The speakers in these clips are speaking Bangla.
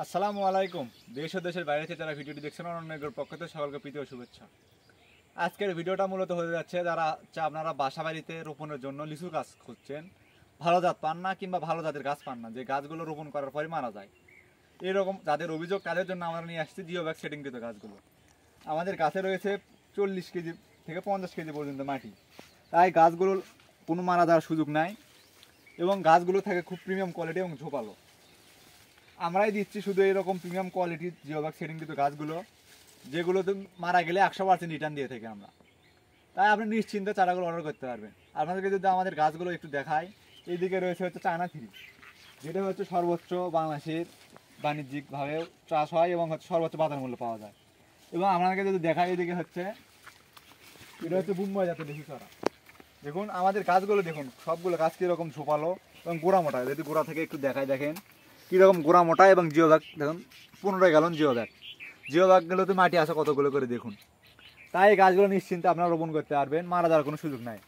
আসসালামু আলাইকুম। দেশ ও দেশের বাইরে থেকে যারা ভিডিওটি দেখছেন অনন্যের পক্ষ থেকে সকলকে প্রীতি ও শুভেচ্ছা। আজকের ভিডিওটা মূলত হতে যাচ্ছে যারা আপনারা বাসা বাড়িতে রোপণের জন্য লিচু গাছ খুঁজছেন, ভালো জাত পান না কিংবা ভালো জাতের গাছ পান না, যে গাছগুলো রোপণ করার পরে মারা যায়, এরকম যাদের অভিযোগ তাদের জন্য আমরা নিয়ে আসছি জিও ব্যাগ সেটিংকৃত গাছগুলো। আমাদের গাছে রয়েছে 40 কেজি থেকে 50 কেজি পর্যন্ত মাটি, তাই গাছগুলোর কোনো মারা যাওয়ার সুযোগ নাই এবং গাছগুলো থাকে খুব প্রিমিয়াম কোয়ালিটি এবং ঝোপালো। আমরাই দিচ্ছি শুধু এরকম প্রিমিয়াম কোয়ালিটির জিওব্যাগ সেটিংকৃত গাছগুলো, যেগুলোতে মারা গেলে 100% রিটার্ন দিয়ে থাকি আমরা। তাই আপনি নিশ্চিন্তে চারাগুলো অর্ডার করতে পারবেন। আপনাদেরকে যদি আমাদের গাছগুলো একটু দেখাই, এইদিকে রয়েছে হচ্ছে চায়না থ্রি, যেটা হচ্ছে সর্বোচ্চ বাংলাদেশের বাণিজ্যিকভাবে চাষ হয় এবং হচ্ছে সর্বোচ্চ বাজার মূল্য পাওয়া যায়। এবং আপনাদেরকে যদি দেখাই, এইদিকে হচ্ছে এটা হচ্ছে বুম্বাই জাতের লিচু চারা। দেখুন আমাদের গাছগুলো, দেখুন সবগুলো গাছ কীরকম ঝোপালো এবং গোড়া মোটা। যদি গোড়া থেকে একটু দেখাই, দেখেন কীরকম গোড়া মোটা এবং জিও ব্যাগ দেখুন 15 গ্যালন জিও ব্যাগগুলোতে মাটি আছে কতগুলো করে দেখুন। তাই এই গাছগুলো নিশ্চিন্তে আপনারা রোপণ করতে পারবেন, মারা যাওয়ার কোনো সুযোগ নাই।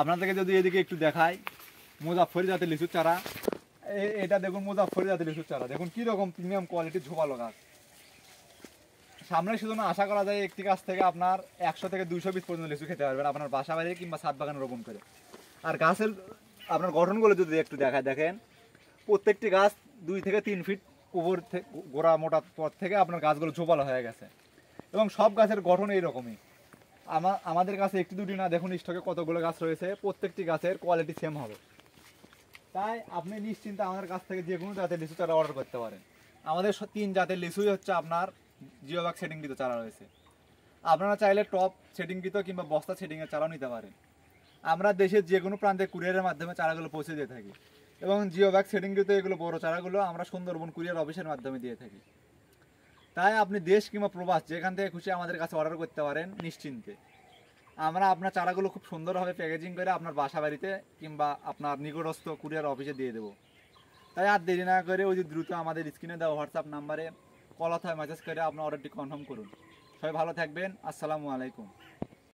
আপনাদেরকে যদি এদিকে একটু দেখাই, মুজাফফরি জাতের লিচুর চারা, এটা দেখুন মুজাফফরি জাতের লিচুর চারা, দেখুন কীরকম প্রিমিয়াম কোয়ালিটির ঝোপালো গাছ। সামনের সিজনে আশা করা যায় একটি গাছ থেকে আপনার 100 থেকে 200 পিস পর্যন্ত লিচু খেতে পারবেন আপনার বাসা বাড়ি কিংবা ছাদ বাগানে রোপণ করে। আর গাছের আপনার গঠনগুলো যদি একটু দেখায়, দেখেন প্রত্যেকটি গাছ 2 থেকে 3 ফিট উপর থেকে গোড়া মোটার পর থেকে আপনার গাছগুলো ঝোপালো হয়ে গেছে এবং সব গাছের গঠন এইরকমই। আমাদের কাছে একটি দুটি না, দেখুন স্টকে কতগুলো গাছ রয়েছে, প্রত্যেকটি গাছের কোয়ালিটি সেম হবে। তাই আপনি নিশ্চিন্তে আমাদের কাছ থেকে যে কোনো জাতের লিচু চারা অর্ডার করতে পারেন। আমাদের 3 জাতের লিচুই হচ্ছে আপনার জিও ব্যাগ সেটিংকৃত চারা রয়েছে। আপনারা চাইলে টপ সেটিংকৃত কিংবা বস্তা সেটিংয়ের চারাও নিতে পারেন। আমরা দেশের যে কোনো প্রান্তে কুরিয়ারের মাধ্যমে চারাগুলো পৌঁছে দিয়ে থাকি এবং জিও ব্যাগ সেটিংকৃত এগুলো বড় চারাগুলো আমরা সুন্দরবন কুরিয়ার অফিসের মাধ্যমে দিয়ে থাকি। তাই আপনি দেশ কিংবা প্রবাস যেখান থেকে খুশি আমাদের কাছে অর্ডার করতে পারেন নিশ্চিন্তে। আমরা আপনার চারাগুলো খুব সুন্দরভাবে প্যাকেজিং করে আপনার বাসা বাড়িতে কিংবা আপনার নিকটস্থ কুরিয়ার অফিসে দিয়ে দেবো। তাই আর দেরি না করে ওই যে দ্রুত আমাদের স্ক্রিনে দেওয়া হোয়াটসঅ্যাপ নাম্বারে কল অথবা মেসেজ করে আপনার অর্ডারটি কনফার্ম করুন। সবাই ভালো থাকবেন। আসসালামু আলাইকুম।